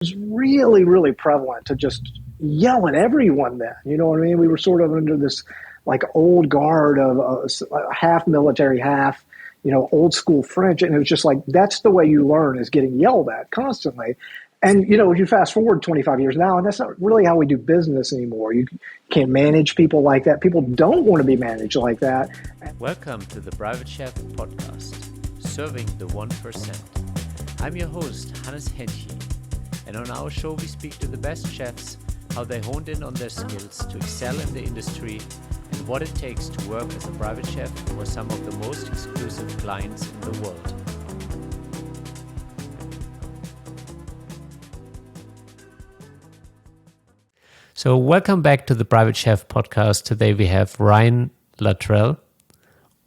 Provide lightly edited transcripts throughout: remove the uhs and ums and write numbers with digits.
Was really, really prevalent to just yell at everyone then. You know what I mean? We were sort of under this like old guard of half military, half, old school French. And it was just like, that's the way you learn, is getting yelled at constantly. And, if you fast forward 25 years now, and that's not really how we do business anymore. You can't manage people like that. People don't want to be managed like that. Welcome to the Private Chef podcast, serving the 1%. I'm your host, Hannes Henke. And on our show, we speak to the best chefs, how they honed in on their skills to excel in the industry, and what it takes to work as a private chef for some of the most exclusive clients in the world. So welcome back to the Private Chef podcast. Today we have Ryan Luttrell,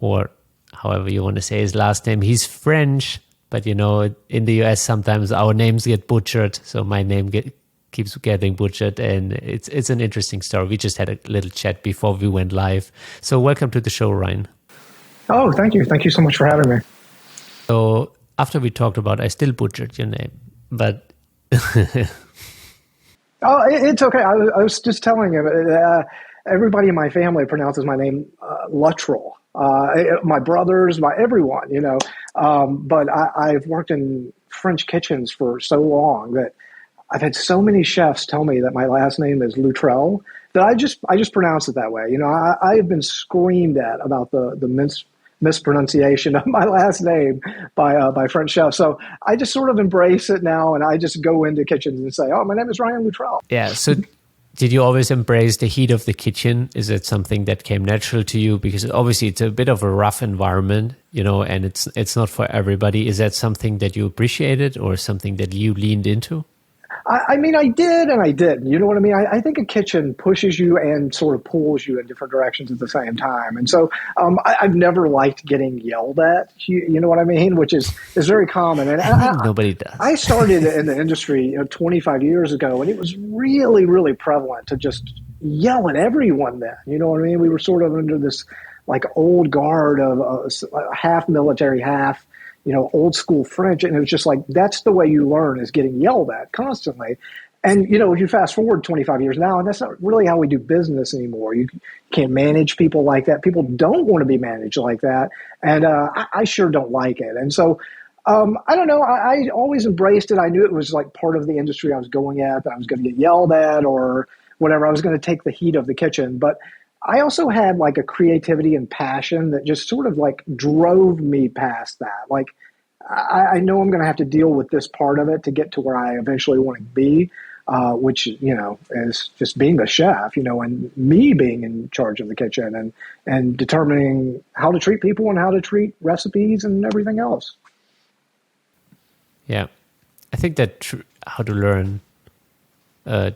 or however you want to say his last name. He's French, but in the US sometimes our names get butchered, so my name keeps getting butchered, and it's an interesting story. We just had a little chat before we went live. So welcome to the show, Ryan. Oh, thank you. Thank you so much for having me. So after we talked about, I still butchered your name, but... Oh, it's okay. I was just telling him, everybody in my family pronounces my name Luttrell. My brothers, everyone, but I've worked in French kitchens for so long that I've had so many chefs tell me that my last name is Luttrell that I just pronounce it that way. I have been screamed at about the mispronunciation of my last name by French chefs. So I just sort of embrace it now, and I just go into kitchens and say, "Oh, my name is Ryan Luttrell." Yeah. So did you always embrace the heat of the kitchen? Is it something that came natural to you? Because obviously it's a bit of a rough environment, and it's not for everybody. Is that something that you appreciated or something that you leaned into? I mean, I did and I didn't. You know what I mean? I think a kitchen pushes you and sort of pulls you in different directions at the same time. And so I've never liked getting yelled at, you know what I mean? Which is very common. And I think nobody does. I started in the industry 25 years ago, and it was really, really prevalent to just yell at everyone then. You know what I mean? We were sort of under this like old guard of half military, half old school French. And it was just like, that's the way you learn, is getting yelled at constantly. And, if you fast forward 25 years now, and that's not really how we do business anymore. You can't manage people like that. People don't want to be managed like that. And I sure don't like it. And so, I don't know, I always embraced it. I knew it was like part of the industry I was going at, that I was going to get yelled at or whatever. I was going to take the heat of the kitchen. But I also had like a creativity and passion that just sort of like drove me past that. Like, I know I'm going to have to deal with this part of it to get to where I eventually want to be, which, is just being a chef, and me being in charge of the kitchen and determining how to treat people and how to treat recipes and everything else. Yeah. I think that how to learn how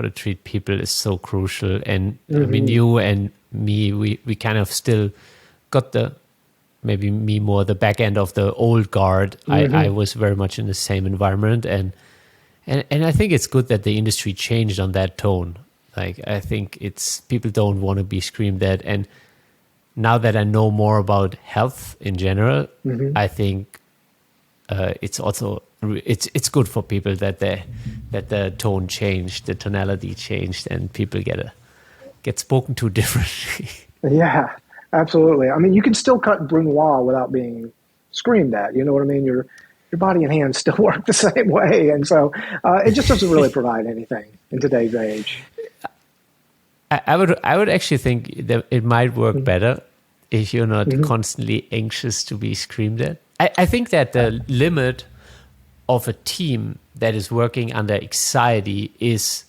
to treat people is so crucial. And I mean, you and me, we kind of still got maybe me more the back end of the old guard. I was very much in the same environment. And I think it's good that the industry changed on that tone. Like, I think people don't want to be screamed at. And now that I know more about health in general, I think it's also it's good for people that the tone changed, the tonality changed, and people get spoken to differently. Yeah, absolutely. I mean, you can still cut brunoise without being screamed at. You know what I mean? Your body and hands still work the same way, and so it just doesn't really provide anything in today's age. I would actually think that it might work better if you're not constantly anxious to be screamed at. I think that the limit of a team that is working under anxiety is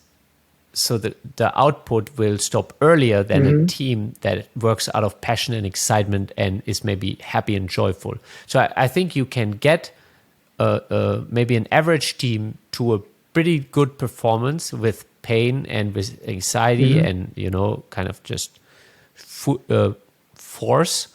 so that the output will stop earlier than a team that works out of passion and excitement and is maybe happy and joyful. So I think you can get maybe an average team to a pretty good performance with pain and with anxiety and, kind of just force.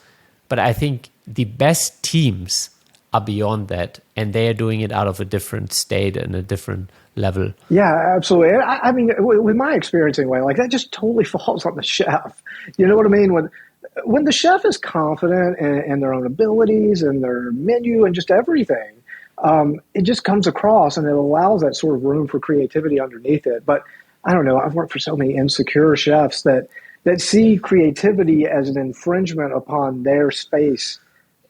But I think the best teams are beyond that, and they are doing it out of a different state and a different level. Yeah, absolutely. I mean, with my experience anyway, like that just totally falls on the chef. You know what I mean? When the chef is confident in their own abilities and their menu and just everything, it just comes across and it allows that sort of room for creativity underneath it. But I don't know, I've worked for so many insecure chefs that see creativity as an infringement upon their space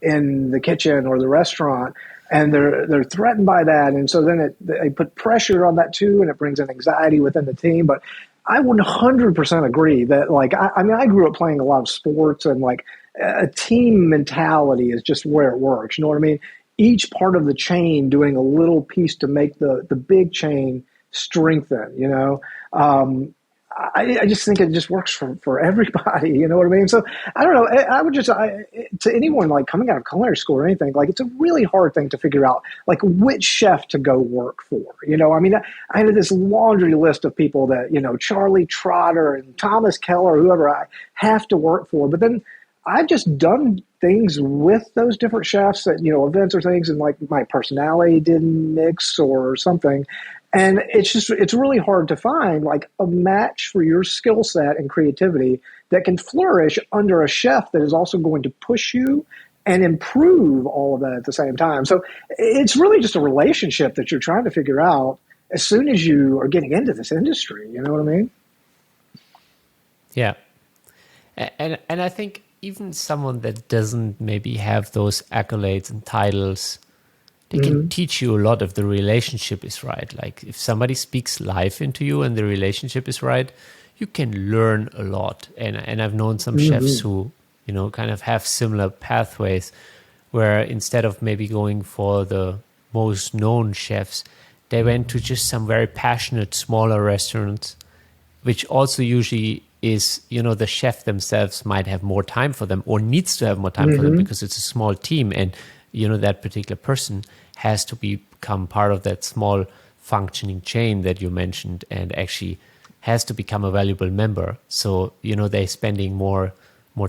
in the kitchen or the restaurant, and they're threatened by that, and so then they put pressure on that too, and it brings in anxiety within the team. But I 100% agree that, like, I mean, I grew up playing a lot of sports, and like a team mentality is just where it works. You know what I mean? Each part of the chain doing a little piece to make the big chain strengthen. I just think it just works for everybody. You know what I mean? So I don't know. I would just, to anyone like coming out of culinary school or anything, like, it's a really hard thing to figure out, like, which chef to go work for. I mean, I had this laundry list of people that, Charlie Trotter and Thomas Keller, whoever I have to work for. But then I've just done things with those different chefs at, events or things, and like my personality didn't mix or something. And it's really hard to find like a match for your skill set and creativity that can flourish under a chef that is also going to push you and improve all of that at the same time. So it's really just a relationship that you're trying to figure out as soon as you are getting into this industry. You know what I mean? Yeah. And I think even someone that doesn't maybe have those accolades and titles, they can teach you a lot if the relationship is right. Like, if somebody speaks life into you and the relationship is right, you can learn a lot. And I've known some chefs who, kind of have similar pathways, where instead of maybe going for the most known chefs, they went to just some very passionate, smaller restaurants, which also usually is, the chef themselves might have more time for them, or needs to have more time for them, because it's a small team, and that particular person has to become part of that small functioning chain that you mentioned, and actually has to become a valuable member. So, they're spending more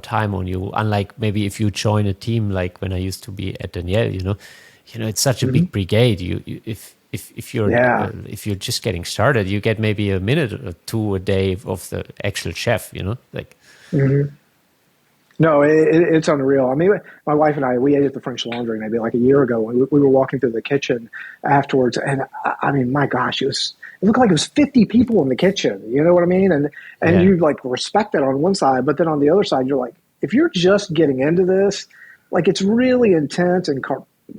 time on you. Unlike maybe if you join a team, like when I used to be at Danielle, it's such a big brigade. If you're just getting started, you get maybe a minute or two a day of the actual chef. Like. No, it's unreal. I mean, my wife and I, we ate at the French Laundry maybe like a year ago, and we were walking through the kitchen afterwards. And I mean, my gosh, it looked like it was 50 people in the kitchen. You know what I mean? And you like respect it on one side, but then on the other side, you're like, if you're just getting into this, like, it's really intense and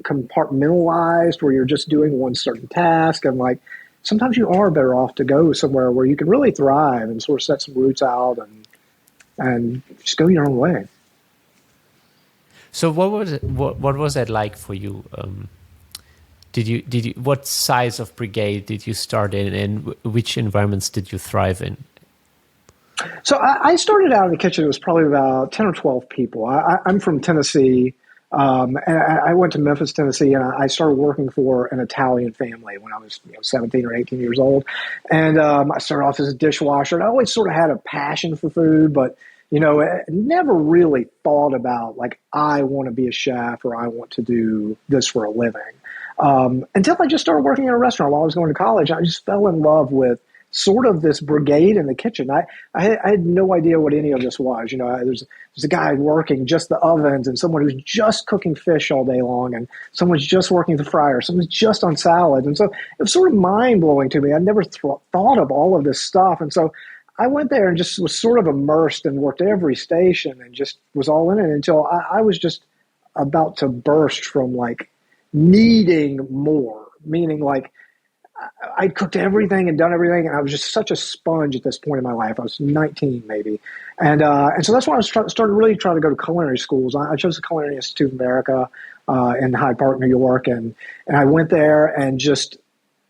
compartmentalized, where you're just doing one certain task. And like, sometimes you are better off to go somewhere where you can really thrive and sort of set some roots out and just go your own way. So what was it? What was that like for you? Did you? What size of brigade did you start in, and which environments did you thrive in? So I started out in the kitchen. It was probably about 10 or 12 people. I'm from Tennessee, and I went to Memphis, Tennessee, and I started working for an Italian family when I was 17 or 18 years old. And I started off as a dishwasher, and I always sort of had a passion for food, but never really thought about, like, I want to be a chef or I want to do this for a living. Until I just started working in a restaurant while I was going to college. I just fell in love with sort of this brigade in the kitchen. I had no idea what any of this was. There's a guy working just the ovens, and someone who's just cooking fish all day long, and someone's just working the fryer, someone's just on salad. And so it was sort of mind-blowing to me. I never thought of all of this stuff. And so I went there and just was sort of immersed and worked every station and just was all in it until I was just about to burst from, like, needing more, meaning like I'd cooked everything and done everything, and I was just such a sponge at this point in my life. I was 19 maybe. And so that's when I started really trying to go to culinary schools. I chose the Culinary Institute of America in Hyde Park, New York, and I went there and just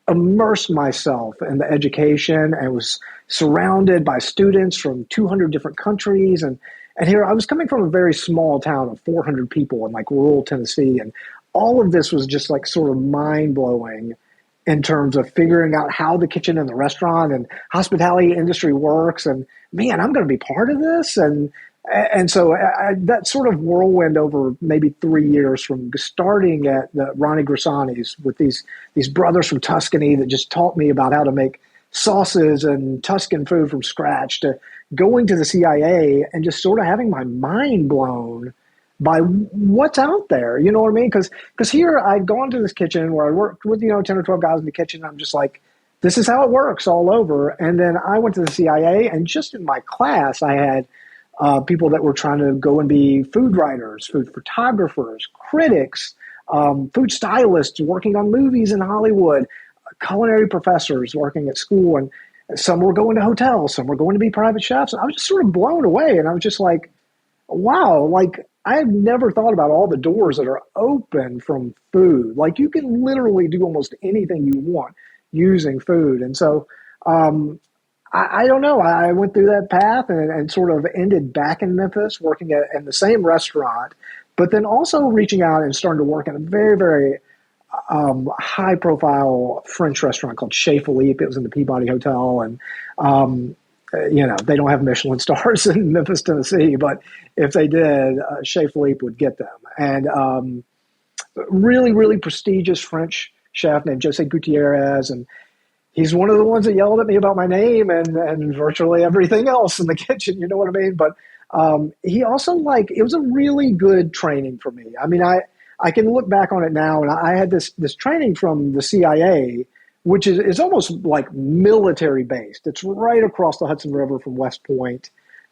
immersed myself in the education and was surrounded by students from 200 different countries. And here I was coming from a very small town of 400 people in like rural Tennessee. And all of this was just like sort of mind blowing in terms of figuring out how the kitchen and the restaurant and hospitality industry works. And man, I'm going to be part of this. And so that sort of whirlwind over maybe 3 years, from starting at the Ronnie Grisani's with these brothers from Tuscany that just taught me about how to make sauces and Tuscan food from scratch, to going to the CIA and just sort of having my mind blown by what's out there. You know what I mean? Because here I'd gone to this kitchen where I worked with 10 or 12 guys in the kitchen. And I'm just like, this is how it works all over. And then I went to the CIA, and just in my class, I had people that were trying to go and be food writers, food photographers, critics, food stylists working on movies in Hollywood, culinary professors working at school, and some were going to hotels, some were going to be private chefs. And I was just sort of blown away, and I was just like, wow, like I had never thought about all the doors that are open from food. Like you can literally do almost anything you want using food. And so I don't know. I went through that path and sort of ended back in Memphis working in the same restaurant, but then also reaching out and starting to work in a very, very high profile French restaurant called Chez Philippe. It was in the Peabody Hotel. And they don't have Michelin stars in Memphis, Tennessee, but if they did, Chez Philippe would get them. And really, really prestigious French chef named Jose Gutierrez. And he's one of the ones that yelled at me about my name and virtually everything else in the kitchen. You know what I mean? But he also it was a really good training for me. I mean, I can look back on it now, and I had this training from the CIA, which is almost like military based. It's right across the Hudson River from West Point.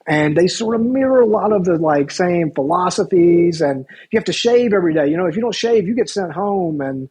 And they sort of mirror a lot of the same philosophies, and you have to shave every day. If you don't shave, you get sent home, and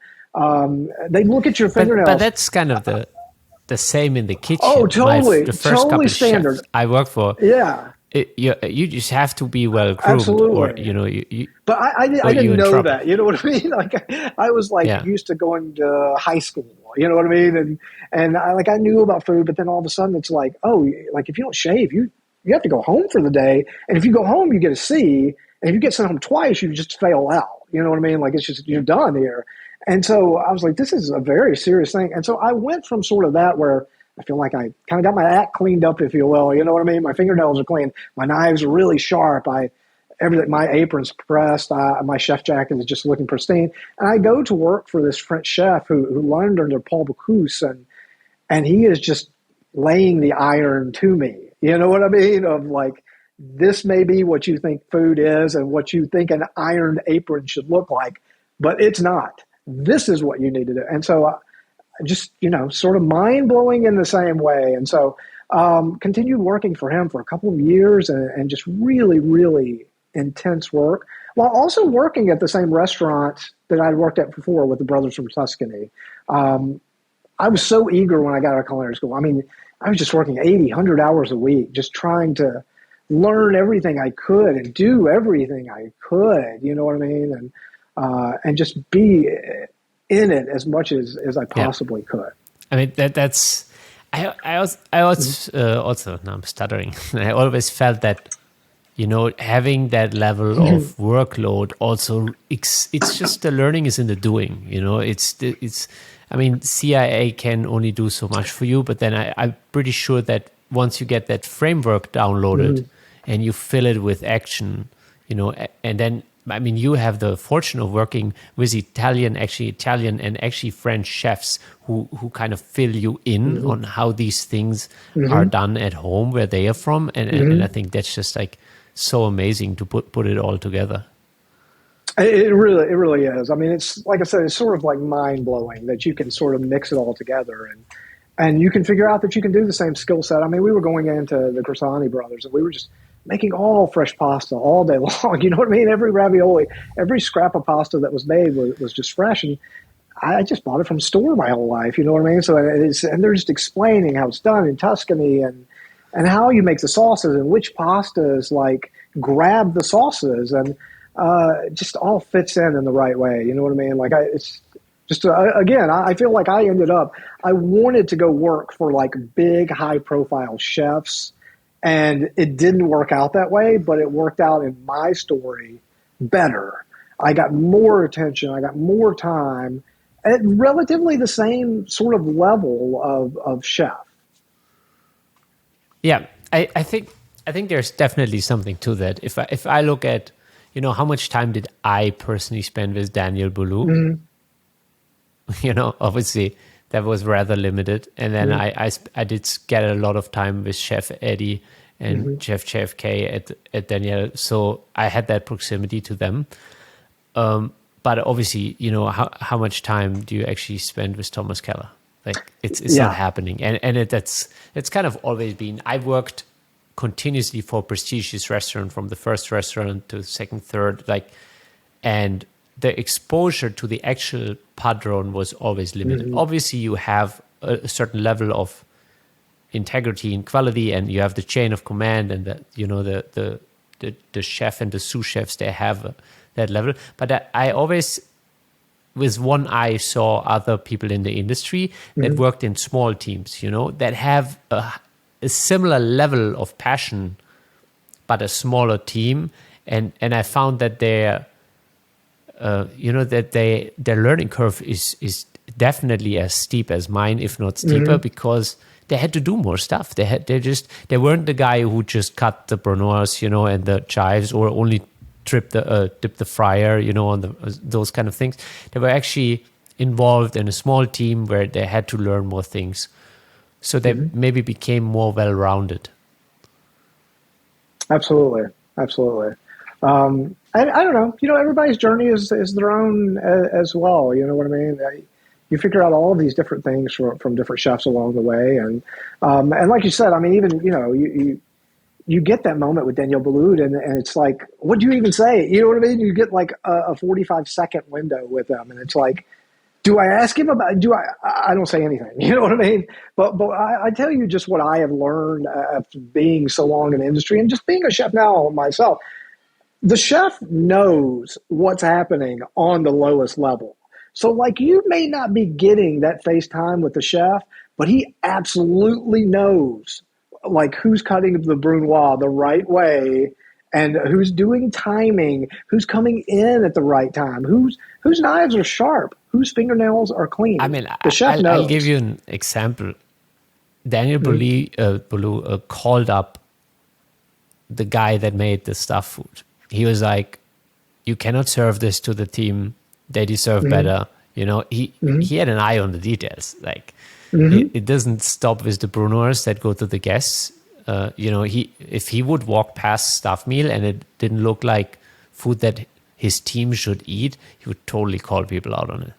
they look at your fingernails. But that's kind of the same in the kitchen. Oh, totally. The first totally couple standard. chefs I worked for. Yeah. You just have to be well-groomed. Absolutely. Or, you but I didn't know that. You know what I mean? Like I was used to going to high school. You know what I mean? And I knew about food, but then all of a sudden it's like, oh, if you don't shave, you have to go home for the day. And if you go home, you get a C. And if you get sent home twice, you just fail out. You know what I mean? Like it's just, you're done here. And so I was like, this is a very serious thing. And so I went from sort of that where I feel like I kind of got my act cleaned up, if you will. You know what I mean? My fingernails are clean. My knives are really sharp. Everything. My apron's pressed. My chef jacket is just looking pristine. And I go to work for this French chef who learned under Paul Bocuse, and he is just laying the iron to me. You know what I mean? Of this may be what you think food is and what you think an ironed apron should look like, but it's not. This is what you need to do. And so just, sort of mind-blowing in the same way. And so continued working for him for a couple of years and just really, really intense work, while also working at the same restaurant that I'd worked at before with the brothers from Tuscany. I was so eager when I got out of culinary school. I mean, I was just working 80, 100 hours a week, just trying to learn everything I could and do everything I could, you know what I mean? And just be in it as much as I possibly could. I mean, that's, I also, now I'm stuttering. I always felt that, having that level of workload also, it's just the learning is in the doing, I mean, CIA can only do so much for you, but then I'm pretty sure that once you get that framework downloaded and you fill it with action, and then, I mean, you have the fortune of working with Italian and actually French chefs who kind of fill you in on how these things are done at home where they are from. And I think that's just so amazing to put it all together. It really is. I mean, it's like I said, it's sort of mind blowing that you can sort of mix it all together and you can figure out that you can do the same skill set. I mean, we were going into the Corsani brothers and we were just making all fresh pasta all day long. You know what I mean? Every ravioli, every scrap of pasta that was made was just fresh. And I just bought it from store my whole life. You know what I mean? So and they're just explaining how it's done in Tuscany and how you make the sauces and which pastas grab the sauces and just all fits in the right way. You know what I mean? It's just, again, I feel like I wanted to go work for big high profile chefs. And it didn't work out that way, but it worked out in my story better. I got more attention. I got more time at relatively the same sort of level of chef. Yeah, I think there's definitely something to that. If I look at, how much time did I personally spend with Daniel Boulou? Obviously that was rather limited. And then I did get a lot of time with Chef Eddie and Chef JFK at Daniel. So I had that proximity to them. But obviously, how much time do you actually spend with Thomas Keller? Like it's not happening. And that's kind of always been, I worked continuously for prestigious restaurant, from the first restaurant to second, third, and the exposure to the actual padron was always limited. Obviously, you have a certain level of integrity and quality, and you have the chain of command, and the chef and the sous chefs, they have that level. But I always, with one eye, saw other people in the industry that worked in small teams, that have a similar level of passion, but a smaller team. And I found that their learning curve is definitely as steep as mine, if not steeper, because they had to do more stuff. They weren't the guy who just cut the brunoise, and the chives, or only dip the fryer, on those kind of things. They were actually involved in a small team where they had to learn more things. So they maybe became more well-rounded. Absolutely. And I don't know, everybody's journey is their own as well. You know what I mean? You figure out all of these different things from different chefs along the way. And like you said, I mean, even, you get that moment with Daniel Boulud, and it's like, what do you even say? You know what I mean? You get like a 45-second window with them, and it's like, do I ask him about? I don't say anything. You know what I mean? But I tell you just what I have learned after being so long in the industry, and just being a chef now myself. The chef knows what's happening on the lowest level. So, like, you may not be getting that FaceTime with the chef, but he absolutely knows, like, who's cutting the brunoise the right way, and who's doing timing, who's coming in at the right time, whose knives are sharp, whose fingernails are clean. I mean, the chef knows. I'll give you an example. Daniel Boulud called up the guy that made the stuff food. He was like, "You cannot serve this to the team. They deserve better." He had an eye on the details. Like, it doesn't stop with the brunoise that go to the guests. If he would walk past staff meal and it didn't look like food that his team should eat, he would totally call people out on it.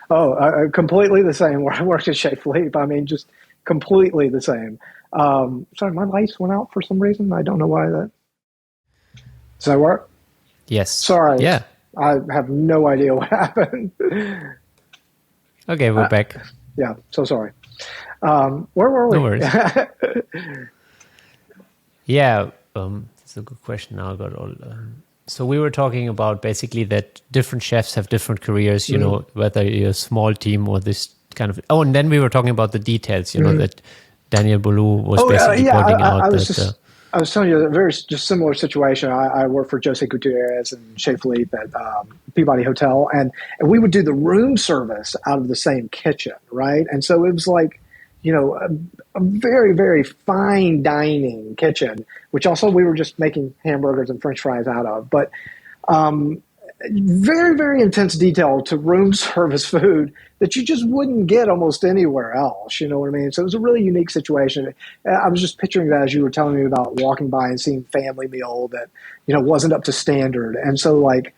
Oh, completely the same. Where I worked at Chef Luttrell, I mean, just completely the same. Sorry, my lights went out for some reason. I don't know why that. Does that work? Yes. Sorry. Yeah. I have no idea what happened. Okay, we're back. Yeah, so sorry. Where were we? No worries. Yeah, that's a good question. Now I got all. So we were talking about basically that different chefs have different careers. Whether you're a small team or this kind of. Oh, and then we were talking about the details. That Daniel Boulud was basically pointing out I was telling you a very just similar situation. I worked for Jose Gutierrez and Chef Philippe at Peabody Hotel, and we would do the room service out of the same kitchen, right? And so it was like, a very, very fine dining kitchen, which also we were just making hamburgers and French fries out of. But very, very intense detail to room service food that you just wouldn't get almost anywhere else. You know what I mean? So it was a really unique situation. I was just picturing that as you were telling me about walking by and seeing family meal that, wasn't up to standard. And so, like,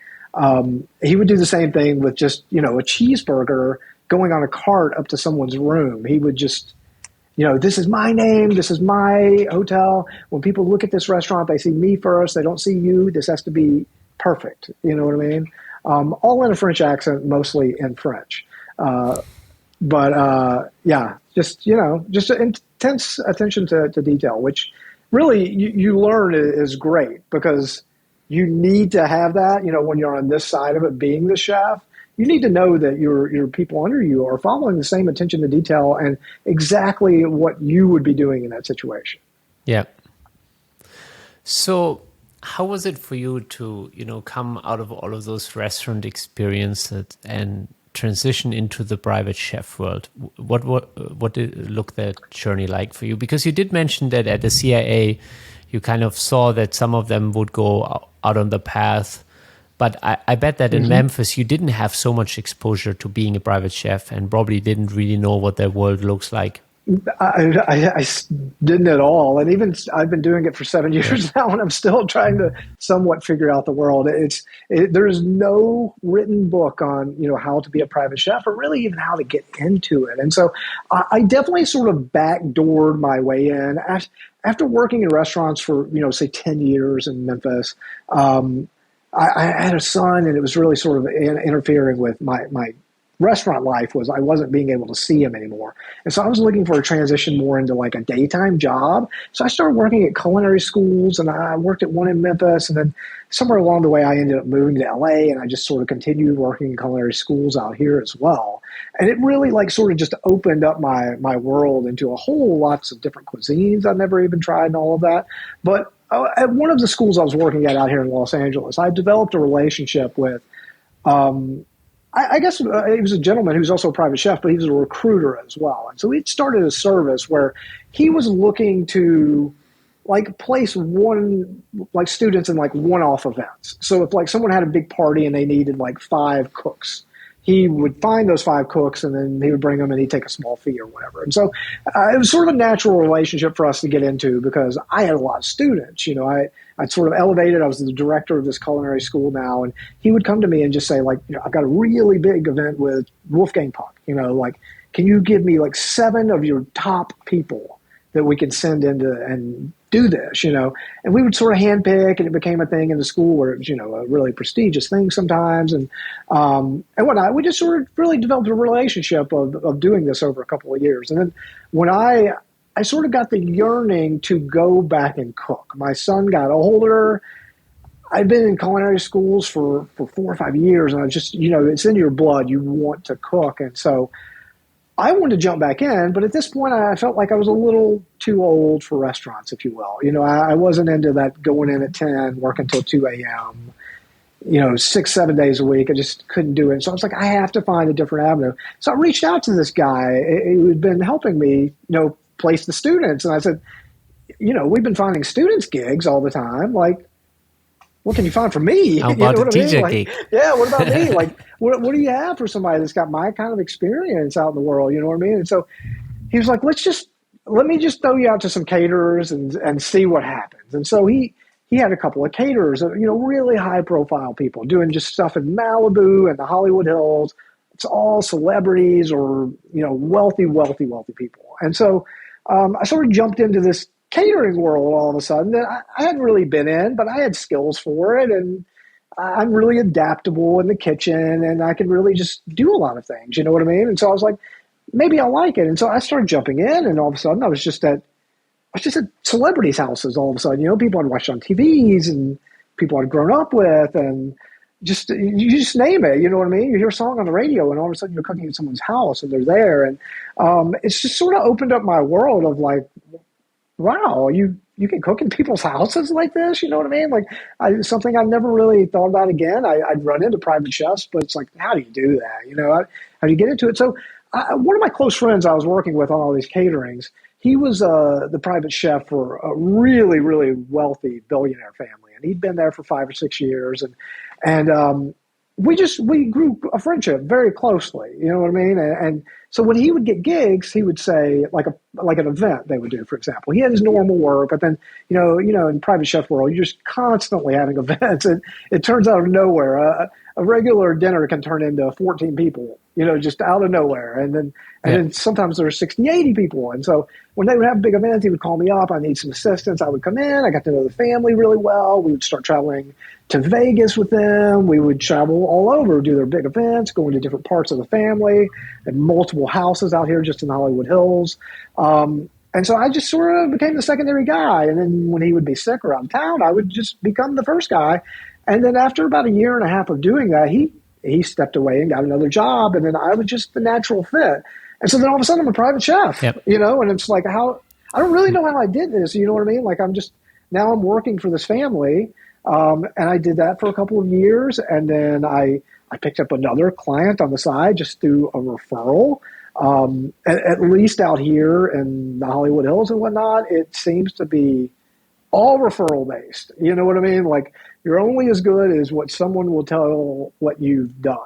he would do the same thing with just, a cheeseburger going on a cart up to someone's room. He would just, this is my name. This is my hotel. When people look at this restaurant, they see me first. They don't see you. This has to be perfect. You know what I mean? All in a French accent, mostly in French. Just intense attention to detail, which really you learn is great, because you need to have that, when you're on this side of it, being the chef. You need to know that your people under you are following the same attention to detail and exactly what you would be doing in that situation. Yeah. So how was it for you to, come out of all of those restaurant experiences and transition into the private chef world? What did look that journey like for you? Because you did mention that at the CIA, you kind of saw that some of them would go out on the path. But I bet that in Memphis, you didn't have so much exposure to being a private chef and probably didn't really know what that world looks like. I didn't at all, and even I've been doing it for 7 years now, and I'm still trying to somewhat figure out the world. There's no written book on how to be a private chef, or really even how to get into it. And so I definitely sort of backdoored my way in after working in restaurants for say 10 years in Memphis. I had a son, and it was really sort of interfering with my restaurant life. Was I wasn't being able to see him anymore. And so I was looking for a transition more into like a daytime job. So I started working at culinary schools, and I worked at one in Memphis. And then somewhere along the way, I ended up moving to LA, and I just sort of continued working in culinary schools out here as well. And it really like sort of just opened up my world into a whole lots of different cuisines I've never even tried and all of that. But at one of the schools I was working at out here in Los Angeles, I developed a relationship with, I guess he was a gentleman who's also a private chef, but he was a recruiter as well. And so he'd started a service where he was looking to like place students in like one-off events. So if like someone had a big party and they needed like 5 cooks, he would find those 5 cooks, and then he would bring them, and he'd take a small fee or whatever. And so it was sort of a natural relationship for us to get into, because I had a lot of students. I'd sort of elevated. I was the director of this culinary school now, and he would come to me and just say, like, I've got a really big event with Wolfgang Puck. Like, can you give me like 7 of your top people that we can send into and do this, and we would sort of handpick, and it became a thing in the school where it was, a really prestigious thing sometimes. And whatnot. We just sort of really developed a relationship of doing this over a couple of years. And then when I sort of got the yearning to go back and cook, my son got older. I've been in culinary schools for 4 or 5 years, and I just, it's in your blood. You want to cook. And so I wanted to jump back in, but at this point, I felt like I was a little too old for restaurants, if you will. I wasn't into that going in at 10, working till 2 a.m., 6, 7 days a week. I just couldn't do it. So I was like, I have to find a different avenue. So I reached out to this guy who had been helping me, place the students. And I said, we've been finding students gigs all the time. Like, what can you find for me? How about you know a teacher gig? Yeah, what about me? Like, what do you have for somebody that's got my kind of experience out in the world? You know what I mean? And so he was like, let me just throw you out to some caterers and see what happens. And so he had a couple of caterers, really high profile people doing just stuff in Malibu and the Hollywood Hills. It's all celebrities or, wealthy people. And so I sort of jumped into this catering world all of a sudden that I hadn't really been in, but I had skills for it, and I'm really adaptable in the kitchen, and I can really just do a lot of things, you know what I mean? And so I was like, maybe I like it. And so I started jumping in, and all of a sudden I was just at celebrities' houses all of a sudden, people I'd watched on TVs and people I'd grown up with, and you just name it, you know what I mean? You hear a song on the radio, and all of a sudden you're cooking at someone's house, and they're there. And it's just sort of opened up my world of like, wow, you can cook in people's houses like this, you know what I mean? Like something I never really thought about again. I'd run into private chefs, but it's like, how do you do that? How do you get into it? So one of my close friends I was working with on all these caterings, he was the private chef for a really, really wealthy billionaire family. And he'd been there for 5 or 6 years. And we grew a friendship very closely, you know what I mean? And so when he would get gigs, he would say like an event they would do, for example. He had his normal work, but then in private chef world, you're just constantly having events, and it turns out of nowhere. A regular dinner can turn into 14 people, just out of nowhere, and then sometimes there's 60, 80 people. And so when they would have big events, he would call me up. I need some assistance. I would come in. I got to know the family really well. We would start traveling to Vegas with them. We would travel all over, do their big events, go into different parts of the family, and multiple houses out here just in the Hollywood Hills. And so I just sort of became the secondary guy. And then when he would be sick around town, I would just become the first guy. And then after about 1.5 years of doing that, he stepped away and got another job. And then I was just the natural fit. And so then all of a sudden I'm a private chef, and it's like I don't really know how I did this. You know what I mean? Like now I'm working for this family. And I did that for a couple of years. And then I picked up another client on the side just through a referral. At least out here in the Hollywood Hills and whatnot, it seems to be all referral based. You know what I mean? Like you're only as good as what someone will tell what you've done,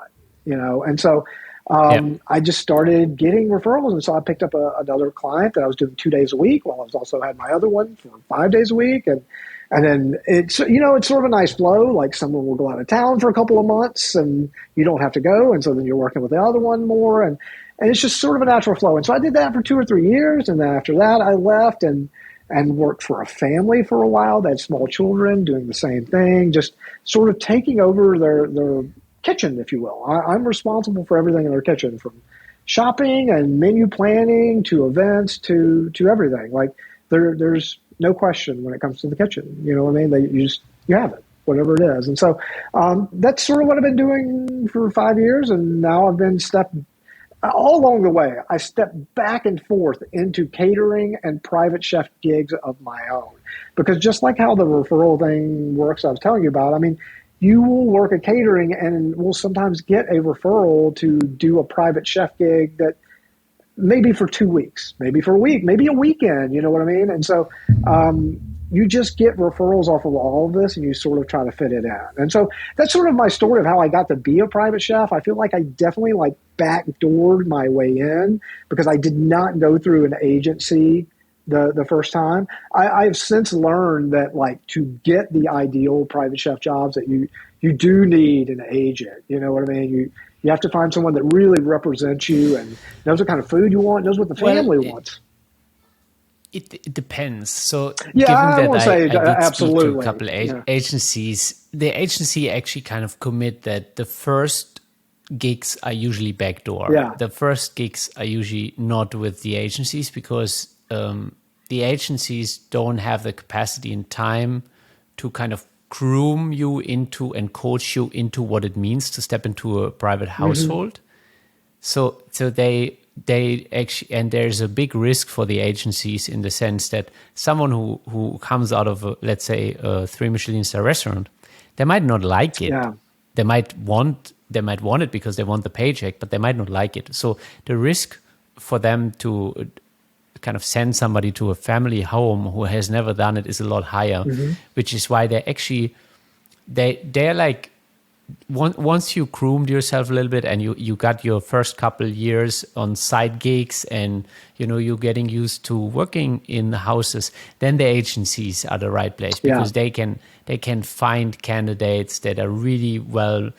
And so Yeah. I just started getting referrals. And so I picked up another client that I was doing 2 days a week while I was also had my other one for 5 days a week. And then it's, it's sort of a nice flow. Like someone will go out of town for a couple of months and you don't have to go. And so then you're working with the other one more. And it's just sort of a natural flow. And so I did that for 2 or 3 years. And then after that, I left and worked for a family for a while that had small children doing the same thing, just sort of taking over their kitchen, if you will. I'm responsible for everything in their kitchen, from shopping and menu planning to events to everything. Like there's no question when it comes to the kitchen. You know what I mean? You have it, whatever it is. And so that's sort of what I've been doing for 5 years. And now I've been all along the way, I stepped back and forth into catering and private chef gigs of my own. Because just like how the referral thing works, I was telling you about, I mean, you will work at catering and will sometimes get a referral to do a private chef gig that maybe for 2 weeks, maybe for a week, maybe a weekend, you know what I mean? And so you just get referrals off of all of this and you sort of try to fit it in. And so that's sort of my story of how I got to be a private chef. I feel like I definitely backdoored my way in because I did not go through an agency the first time. I've since learned that to get the ideal private chef jobs that you do need an agent. You know what I mean? You have to find someone that really represents you and knows what kind of food you want, knows what the family wants. It depends. So yeah, given that I did absolutely. speak to a couple agencies, the agency actually kind of commit that the first gigs are usually backdoor. Yeah. The first gigs are usually not with the agencies because the agencies don't have the capacity and time to kind of groom you into and coach you into what it means to step into a private household. So they actually, and there's a big risk for the agencies in the sense that someone who comes out of let's say a 3 Michelin star restaurant, they might not like it. Yeah. They might want it because they want the paycheck, but they might not like it. So the risk for them to kind of send somebody to a family home who has never done it is a lot higher, which is why they're like, once you groomed yourself a little bit and you got your first couple years on side gigs and you're getting used to working in the houses, then the agencies are the right place because they can find candidates that are really well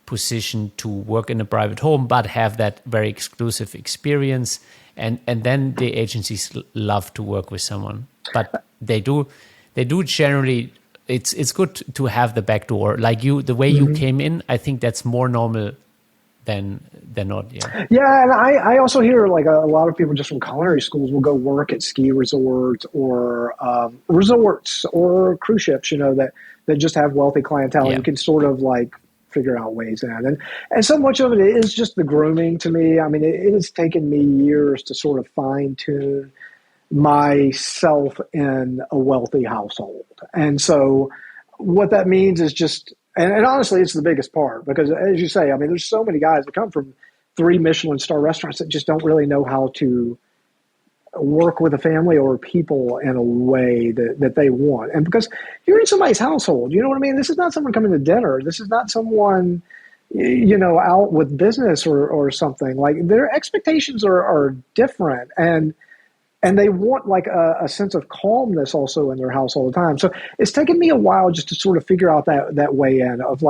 positioned to work in a private home but have that very exclusive experience. And then the agencies love to work with someone, but they do generally. It's good to have the back door, like the way you came in. I think that's more normal than not. Yeah, and I also hear a lot of people just from culinary schools will go work at ski resorts or resorts or cruise ships. That just have wealthy clientele. Yeah. You can sort of figure out ways in. And so much of it is just the grooming to me. I mean, it has taken me years to sort of fine tune myself in a wealthy household. And so what that means is just, and honestly, it's the biggest part because as you say, I mean, there's so many guys that come from 3 Michelin star restaurants that just don't really know how to work with a family or people in a way that they want. And because you're in somebody's household, you know what I mean? This is not someone coming to dinner. This is not someone, out with business or something. Their expectations are different and they want a sense of calmness also in their house all the time. So it's taken me a while just to sort of figure out that way in of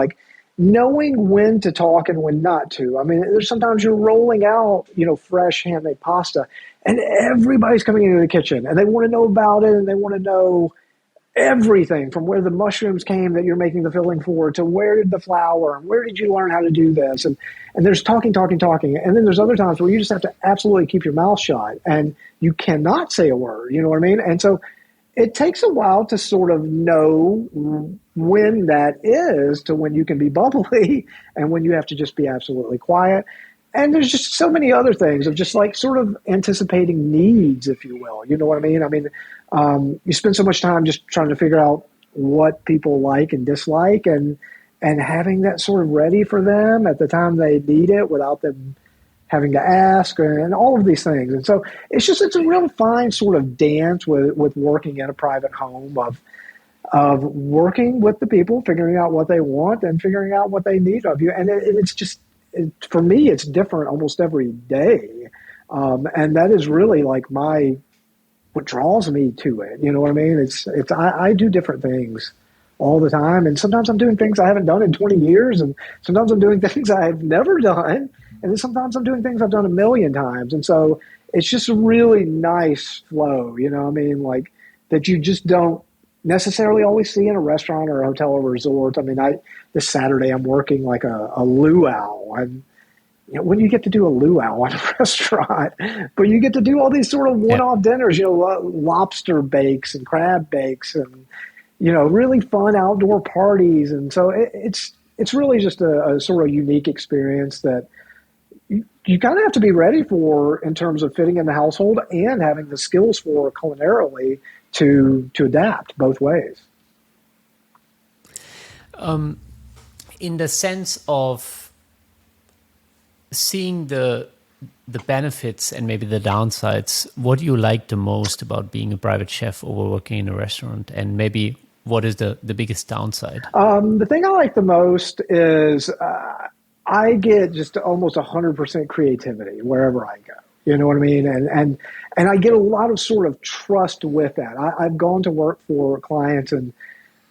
knowing when to talk and when not to. I mean, there's sometimes you're rolling out, fresh handmade pasta and everybody's coming into the kitchen and they want to know about it and they want to know everything from where the mushrooms came that you're making the filling for to where did the flour and where did you learn how to do this? And there's talking. And then there's other times where you just have to absolutely keep your mouth shut and you cannot say a word, you know what I mean? And so it takes a while to sort of know when that is to when you can be bubbly and when you have to just be absolutely quiet. And there's just so many other things of just sort of anticipating needs, if you will. You know what I mean? I mean, you spend so much time just trying to figure out what people like and dislike and having that sort of ready for them at the time they need it without them having to ask and all of these things. And so it's a real fine sort of dance with working in a private home of working with the people, figuring out what they want and figuring out what they need of you. And for me, it's different almost every day. And that is really like what draws me to it. You know what I mean? I do different things all the time. And sometimes I'm doing things I haven't done in 20 years. And sometimes I'm doing things I've never done. And then sometimes I'm doing things I've done a million times. And so it's just a really nice flow, you know what I mean? Like that you just don't necessarily always see in a restaurant or a hotel or resort. I mean, this Saturday I'm working like a luau. And when you get to do a luau in a restaurant, but you get to do all these sort of Yeah. one-off dinners, lobster bakes and crab bakes and, really fun outdoor parties. And so it's really just a sort of unique experience that you kind of have to be ready for in terms of fitting in the household and having the skills for culinarily to adapt both ways. In the sense of seeing the benefits and maybe the downsides, what do you like the most about being a private chef over working in a restaurant? And maybe what is the biggest downside? The thing I like the most is I get just almost 100% creativity wherever I go. You know what I mean? And I get a lot of sort of trust with that. I've gone to work for clients and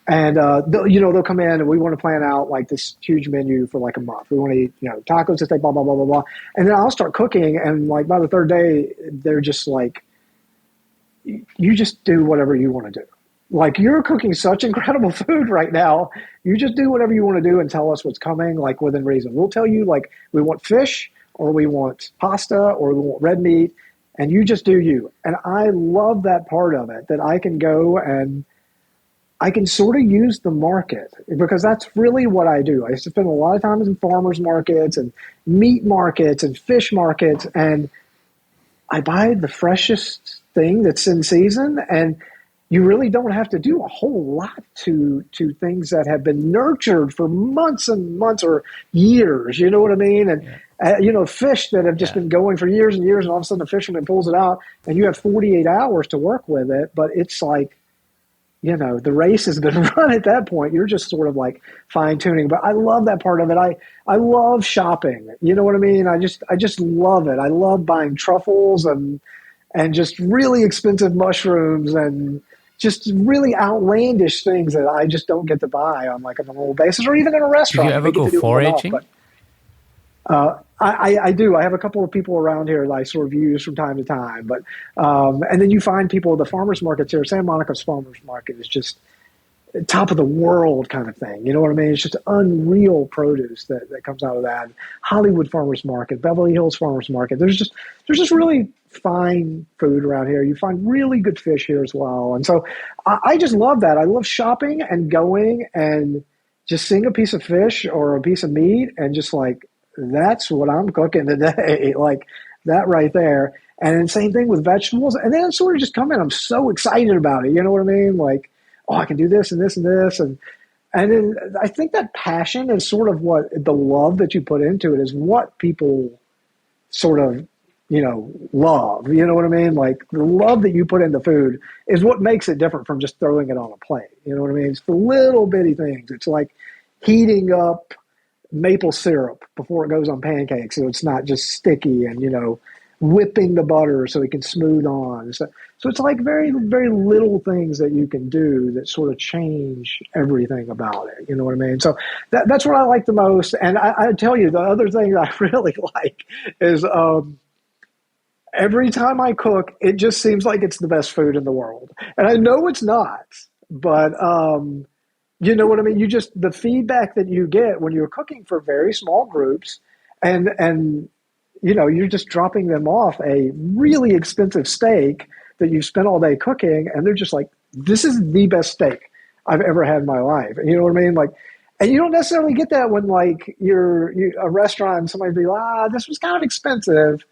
they'll come in and we want to plan out like this huge menu for like a month. We want to eat, tacos, steak, blah, blah, blah, blah, blah. And then I'll start cooking and like by the third day, they're just like, you just do whatever you want to do. Like you're cooking such incredible food right now. You just do whatever you want to do and tell us what's coming, like within reason. We'll tell you like we want fish or we want pasta or we want red meat and you just do you. And I love that part of it, that I can go and I can sort of use the market because that's really what I do. I spend a lot of time in farmers markets and meat markets and fish markets and I buy the freshest thing that's in season and you really don't have to do a whole lot to things that have been nurtured for months and months or years. You know what I mean? And, fish that have just been going for years and years, and all of a sudden the fisherman pulls it out, and you have 48 hours to work with it. But it's like, the race has been run at that point. You're just sort of like fine tuning. But I love that part of it. I love shopping. You know what I mean? I just love it. I love buying truffles and just really expensive mushrooms and just really outlandish things that I just don't get to buy on like a normal basis or even in a restaurant. Do you ever go foraging? I do. I have a couple of people around here that I sort of use from time to time. But and then you find people, the farmers markets here, Santa Monica's farmers market is just top of the world kind of thing. You know what I mean? It's just unreal produce that comes out of that. Hollywood farmers market, Beverly Hills farmers market. There's just really fine food around here. You find really good fish here as well. And so I just love that. I love shopping and going and just seeing a piece of fish or a piece of meat and just like, that's what I'm cooking today. Like that right there. And then same thing with vegetables. And then sort of just come in. I'm so excited about it. You know what I mean? Like, oh, I can do this and this and this. And then I think that passion is sort of what the love that you put into it is what people sort of, love. You know what I mean? Like the love that you put into food is what makes it different from just throwing it on a plate. You know what I mean? It's the little bitty things. It's like heating up maple syrup before it goes on pancakes so it's not just sticky and, whipping the butter so it can smooth on. So it's like very, very little things that you can do that sort of change everything about it. You know what I mean? So that's what I like the most. And I tell you, the other thing that I really like is every time I cook, it just seems like it's the best food in the world. And I know it's not, but you know what I mean? The feedback that you get when you're cooking for very small groups and you're just dropping them off a really expensive steak that you've spent all day cooking, and they're just like, this is the best steak I've ever had in my life. You know what I mean? Like, and you don't necessarily get that when like you're a restaurant and somebody be like, this was kind of expensive.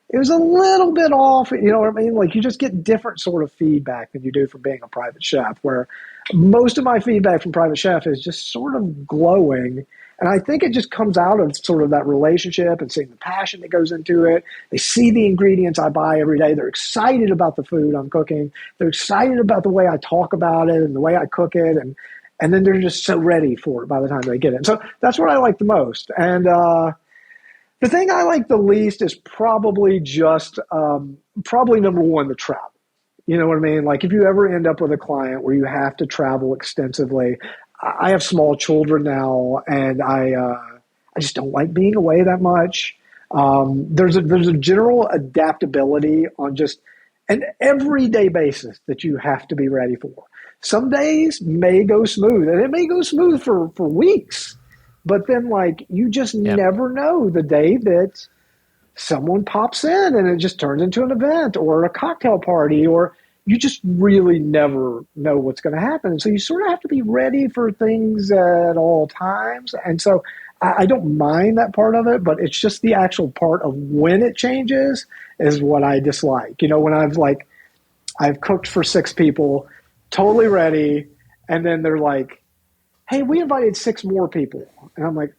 It was a little bit off. You know what I mean? Like you just get different sort of feedback than you do from being a private chef, where most of my feedback from private chef is just sort of glowing. And I think it just comes out of sort of that relationship and seeing the passion that goes into it. They see the ingredients I buy every day. They're excited about the food I'm cooking. They're excited about the way I talk about it and the way I cook it. And then they're just so ready for it by the time they get it. So that's what I like the most. And The thing I like the least is probably just probably number one, the travel. You know what I mean? Like if you ever end up with a client where you have to travel extensively, I have small children now, and I just don't like being away that much. There's a general adaptability on just an everyday basis that you have to be ready for. Some days may go smooth, and it may go smooth for weeks, but then like you just Yeah. never know the day that someone pops in and it just turns into an event or a cocktail party, or you just really never know what's going to happen. And so you sort of have to be ready for things at all times. And so I don't mind that part of it, but it's just the actual part of when it changes is what I dislike. You know, when I've cooked for 6 people, totally ready, and then they're like, hey, we invited 6 more people. And I'm like,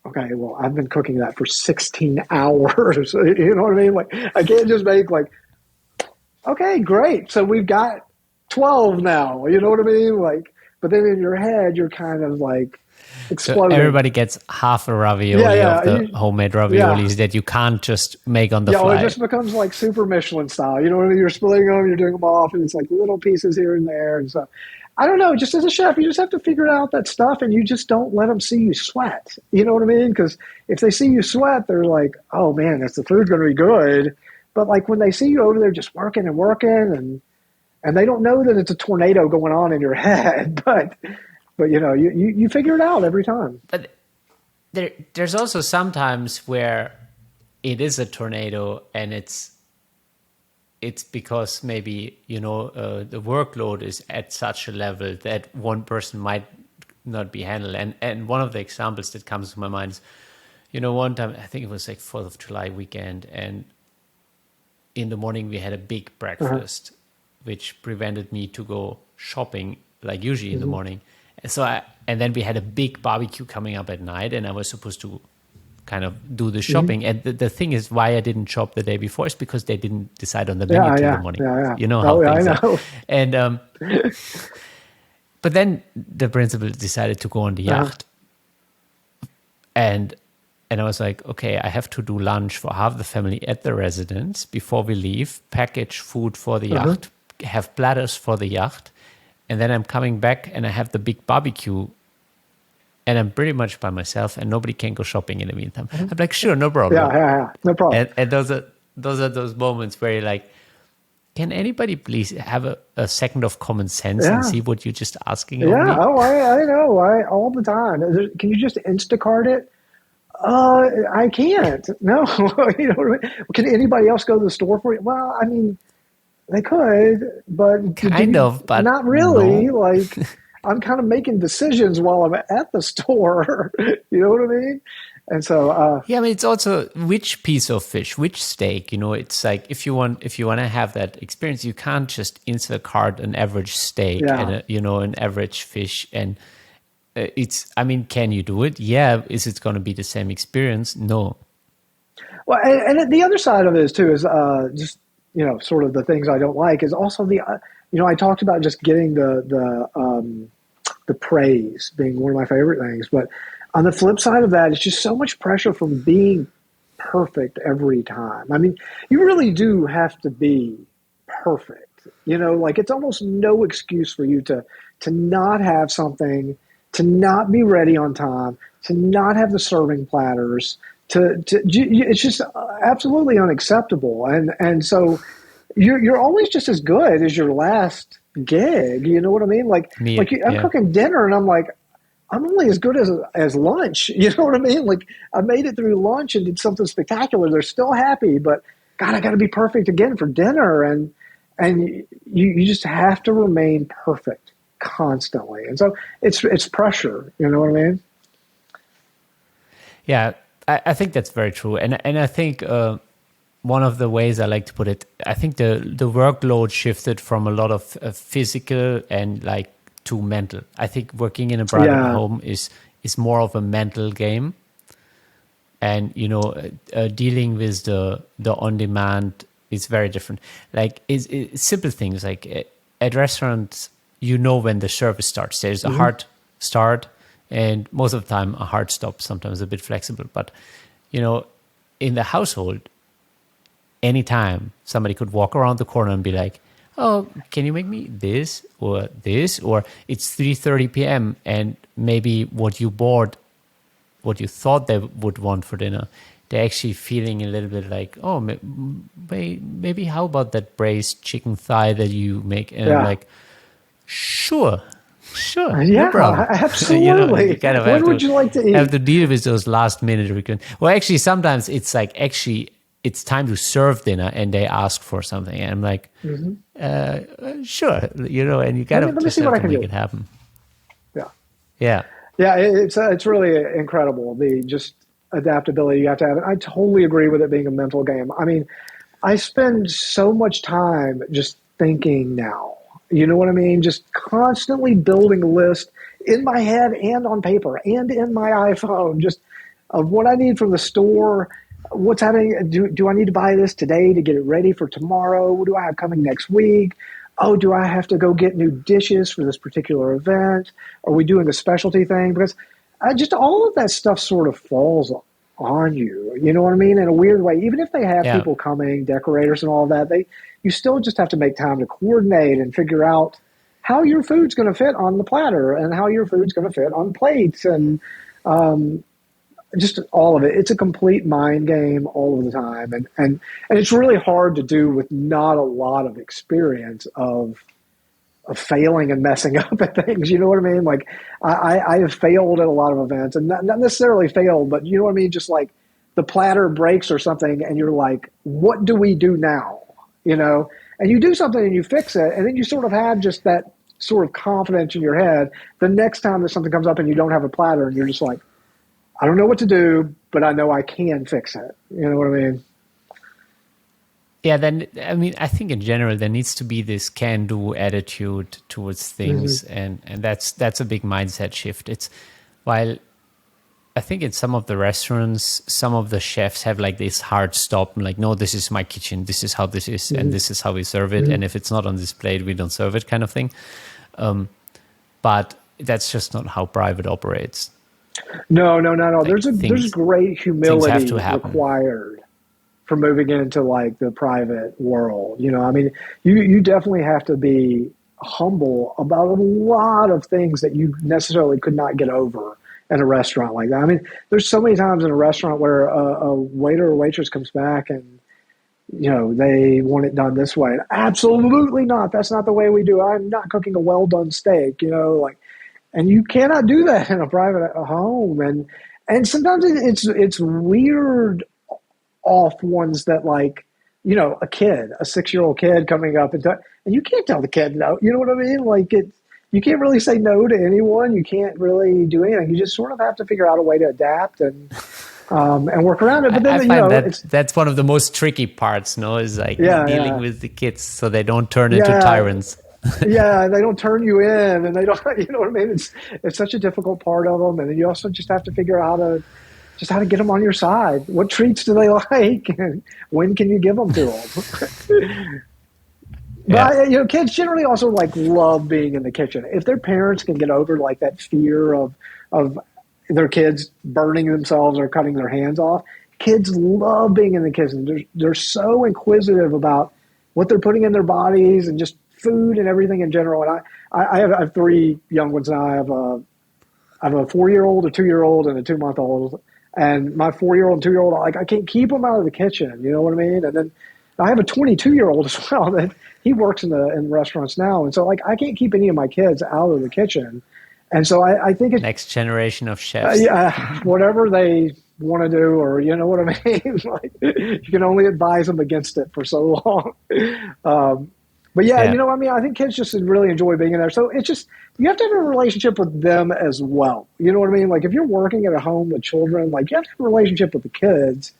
okay, well, I've been cooking that for 16 hours. You know what I mean? Like, I can't just make like, okay, great. So we've got 12 now. You know what I mean? Like, but then in your head, you're kind of like So exploding. everybody gets half a ravioli Yeah, of the homemade raviolis that you can't just make on the Yeah, well, it fly. just becomes like super Michelin style. You know what I mean? You're splitting them, you're doing them off, and it's like little pieces here and there. And so, I don't know. Just as a chef, you just have to figure out that stuff, and you just don't let them see you sweat. You know what I mean? Because if they see you sweat, they're like, "Oh man, that's the food's going to be good." But like when they see you over there just working and working, and they don't know that it's a tornado going on in your head, but you know, you figure it out every time. But there's also sometimes where it is a tornado, and it's because maybe the workload is at such a level that one person might not be handled. And one of the examples that comes to my mind is, one time I think it was like 4th of July weekend, and in the morning we had a big breakfast, which prevented me to go shopping like usually in the morning. And then we had a big barbecue coming up at night, and I was supposed to kind of do the shopping. And the thing is, why I didn't shop the day before is because they didn't decide on the menu till the morning. Yeah. You know how things I know. are. And but then the principal decided to go on the yacht, and I was like, okay, I have to do lunch for half the family at the residence before we leave, package food for the yacht, have platters for the yacht, and then I'm coming back and I have the big barbecue, and I'm pretty much by myself, and nobody can go shopping in the meantime. I'm like, sure, no problem. Yeah, no problem. And those are those moments where you're like, can anybody please have a second of common sense and see what you're just asking of me? I know. All the time. Can you just Instacart it? I can't. No. You know what I mean? Can anybody else go to the store for you? Well, I mean, they could, but but not really. no. Like, I'm kind of making decisions while I'm at the store. You know what I mean? And so, yeah, I mean, it's also which piece of fish, which steak. It's like if you want to have that experience, you can't just Instacart an average steak and an average fish. And can you do it? Yeah. Is it going to be the same experience? No. Well, and the other side of it is too is just sort of the things I don't like is also I talked about just getting the praise being one of my favorite things, but on the flip side of that, it's just so much pressure from being perfect every time. I mean, you really do have to be perfect. Like it's almost no excuse for you to not have something, to not be ready on time, to not have the serving platters. It's just absolutely unacceptable. And so you're always just as good as your last gig. You know what I mean? I'm cooking dinner, and I'm like, I'm only as good as lunch. You know what I mean? Like I made it through lunch and did something spectacular. They're still happy, but God, I got to be perfect again for dinner. And you just have to remain perfect constantly. And so it's pressure. You know what I mean? Yeah, I think that's very true. And I think one of the ways I like to put it, I think the workload shifted from a lot of physical and like to mental. I think working in a private home is more of a mental game, and dealing with the on demand is very different. Like it's simple things like at restaurants, when the service starts. There's a hard start, and most of the time a hard stop. Sometimes a bit flexible, but in the household, anytime somebody could walk around the corner and be like, oh, can you make me this, or it's 3:30 p.m. and maybe what you thought they would want for dinner, they're actually feeling a little bit like, oh, maybe how about that braised chicken thigh that you make? And I'm like, sure, yeah, no problem. absolutely. You kind of what would you like to eat? have to deal with those last minute requests. Well, actually, sometimes it's like, it's time to serve dinner and they ask for something. And I'm like, sure, and you kind of just have to make it happen. Yeah. It's really incredible, the just adaptability you have to have. And I totally agree with it being a mental game. I mean, I spend so much time just thinking now. You know what I mean? Just constantly building a list in my head and on paper and in my iPhone, just of what I need from the store. What's happening? Do I need to buy this today to get it ready for tomorrow? What do I have coming next week? Oh, do I have to go get new dishes for this particular event? Are we doing a specialty thing? Because just all of that stuff sort of falls on you. You know what I mean? In a weird way. Even if they have people coming, decorators and all that, you still just have to make time to coordinate and figure out how your food's going to fit on the platter and how your food's going to fit on plates and just all of it. It's a complete mind game all of the time. And it's really hard to do with not a lot of experience of failing and messing up at things. You know what I mean? Like I have failed at a lot of events, and not necessarily failed, but you know what I mean? Just like the platter breaks or something and you're like, what do we do now? And you do something and you fix it. And then you sort of have just that sort of confidence in your head. The next time that something comes up and you don't have a platter and you're just like, I don't know what to do, but I know I can fix it. You know what I mean? Yeah, I think in general there needs to be this can-do attitude towards things, and that's a big mindset shift. It's while I think in some of the restaurants, some of the chefs have like this hard stop, like, no, this is my kitchen, this is how this is, and this is how we serve it, and if it's not on this plate, we don't serve it, kind of thing. But that's just not how private operates. No. Like There's great humility required for moving into like the private world. I mean, you definitely have to be humble about a lot of things that you necessarily could not get over in a restaurant like that. I mean, there's so many times in a restaurant where a waiter or waitress comes back and they want it done this way. Absolutely not. That's not the way we do it. I'm not cooking a well done steak. And you cannot do that in a private home. And sometimes it's weird off ones that like, a kid, a 6-year-old kid coming up and you can't tell the kid no. You know what I mean? Like you can't really say no to anyone. You can't really do anything. You just sort of have to figure out a way to adapt and work around it. But then I find that's one of the most tricky parts. Is like dealing with the kids so they don't turn into tyrants. Yeah, they don't turn you in, and they don't. You know what I mean? It's such a difficult part of them, and then you also just have to figure out how to get them on your side. What treats do they like, and when can you give them to them? But kids generally also like love being in the kitchen. If their parents can get over like that fear of their kids burning themselves or cutting their hands off, kids love being in the kitchen. They're so inquisitive about what they're putting in their bodies and just food and everything in general. And I have 3 young ones now. I have a 4-year-old, a 2-year-old, and a 2-month-old. And my 4-year-old and 2-year-old, like I can't keep them out of the kitchen. You know what I mean? And then I have a 22-year-old as well that he works in restaurants now. And so like I can't keep any of my kids out of the kitchen. And so I think it's next generation of chefs. Whatever they want to do, or you know what I mean? Like you can only advise them against it for so long. But I think kids just really enjoy being in there. So it's just, you have to have a relationship with them as well. You know what I mean? Like if you're working at a home with children, like you have to have a relationship with the kids.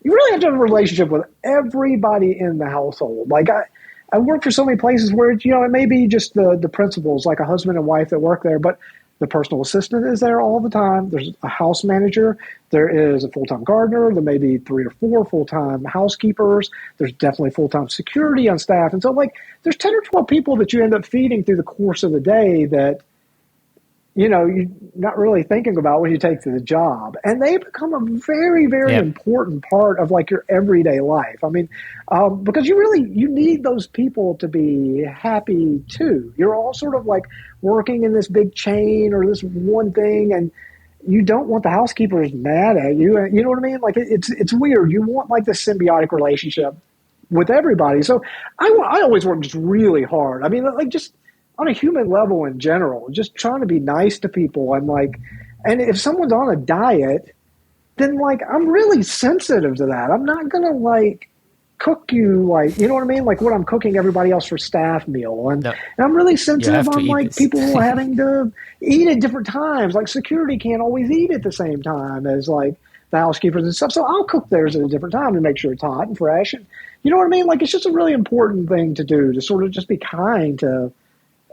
You really have to have a relationship with everybody in the household. Like I work for so many places where, it may be just the principals, like a husband and wife that work there, but the personal assistant is there all the time. There's a house manager. There is a full-time gardener. There may be 3 or 4 full-time housekeepers. There's definitely full-time security on staff. And so, like, there's 10 or 12 people that you end up feeding through the course of the day that you're not really thinking about when you take to the job. And they become a very, very Yeah. important part of like your everyday life. I mean, because you need those people to be happy too. You're all sort of like working in this big chain or this one thing, and you don't want the housekeepers mad at you. You know what I mean? Like it's weird. You want like this symbiotic relationship with everybody. So I always work just really hard. I mean, like just on a human level in general, just trying to be nice to people and like, and if someone's on a diet, then like I'm really sensitive to that. I'm not gonna like cook you like you know what I mean, like what I'm cooking everybody else for staff meal, No, and I'm really you sensitive have to on eat like this. people having to eat at different times. Like security can't always eat at the same time as like the housekeepers and stuff. So I'll cook theirs at a different time to make sure it's hot and fresh. And you know what I mean? Like it's just a really important thing to do to sort of just be kind to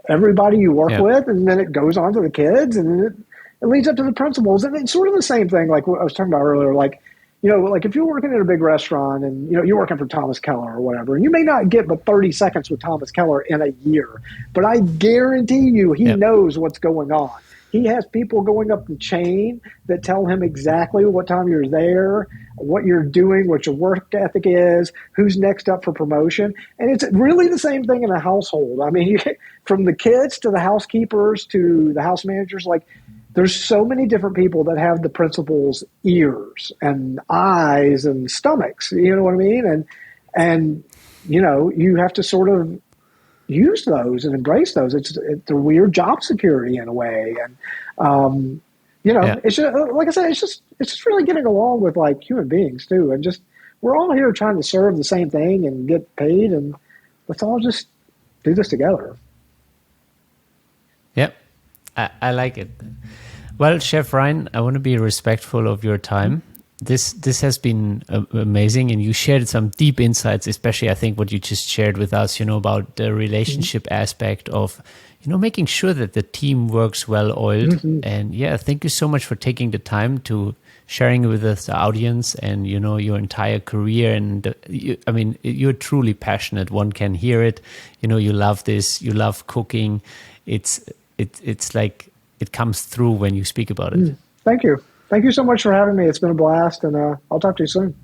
everybody you work Yeah. with, and then it goes on to the kids, and then it leads up to the principals, and it's sort of the same thing. Like what I was talking about earlier, like like if you're working at a big restaurant and you're working for Thomas Keller or whatever, and you may not get but 30 seconds with Thomas Keller in a year, but I guarantee you he Yeah. knows what's going on. He has people going up the chain that tell him exactly what time you're there, what you're doing, what your work ethic is, who's next up for promotion. And it's really the same thing in a household. I mean, from the kids to the housekeepers to the house managers, like there's so many different people that have the principal's ears and eyes and stomachs, you know what I mean? And you have to sort of use those and embrace those. It's a weird job security in a way, and Yeah. it's just, like I said, it's just really getting along with like human beings too, and just we're all here trying to serve the same thing and get paid, and let's all just do this together. Yeah. I like it. Well, Chef Ryan, I want to be respectful of your time. This has been amazing, and you shared some deep insights, especially I think what you just shared with us, about the relationship aspect of, making sure that the team works well oiled. And yeah, thank you so much for taking the time to sharing with us, the audience, and your entire career. And I mean, you're truly passionate. One can hear it. You love this. You love cooking. It's like it comes through when you speak about it. Thank you. Thank you so much for having me. It's been a blast, and I'll talk to you soon.